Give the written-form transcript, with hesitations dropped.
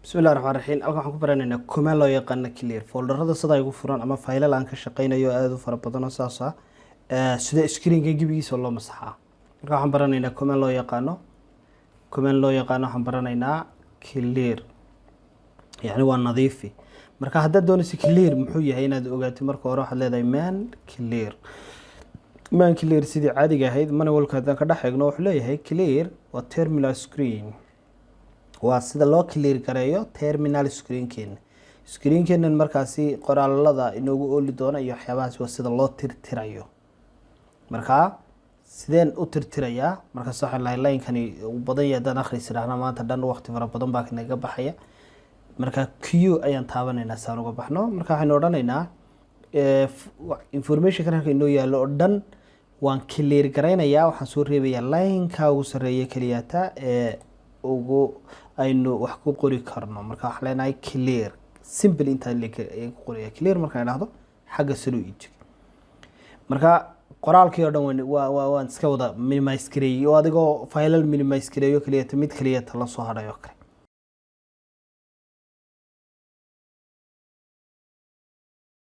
بسم الله الرحمن الرحيم halkan waxaan ku baranaynaa command loo yaqaan clear folderada sida ay ugu furan ama file aan ka shaqeynayo aad u fara badan oo saas ah sida screen-ka gibigiisa loo masaxaa halkan waxaan baranaynaa command loo yaqaan waxaan baranaynaa clear yani waa nadiifi marka haddaad doonayso clear muxuu yahay inaad ogaato marka hore waxaad leedahay man clear sidii caadiga ahayd manualka hadaan ka dhaxeegno wuxuu leeyahay clear waa terminal screen waa sida loo clear gareeyo terminal screen-keena markaasi qoraalada inoogu ooli doona iyo waxyaabahaas waa sida loo tirtirayo marka sideen u tirtirayaa marka sax line-kani u badan yahay hadaan akhriisanaana maanta dhan waqti fara badan baa naga baxaya marka q ayaan taabanaynaa saan uga baxno marka waxaan odhanaynaa information kan halka inoo yaalo oo dhan waan clear gareynayaa waxaan soo reebayaa line-ka ugu sareeya keliyata ugu aynu wax ku qori karno marka waxa leenahay clear simple inta ku qoriya clear marka ay dhahdo xagga sare u iijig marka qoraalkii oo dhan waan iska wada minimize gareeyo adigoo file minimize gareeyo kaliya mid kaliya la soo hadayo kale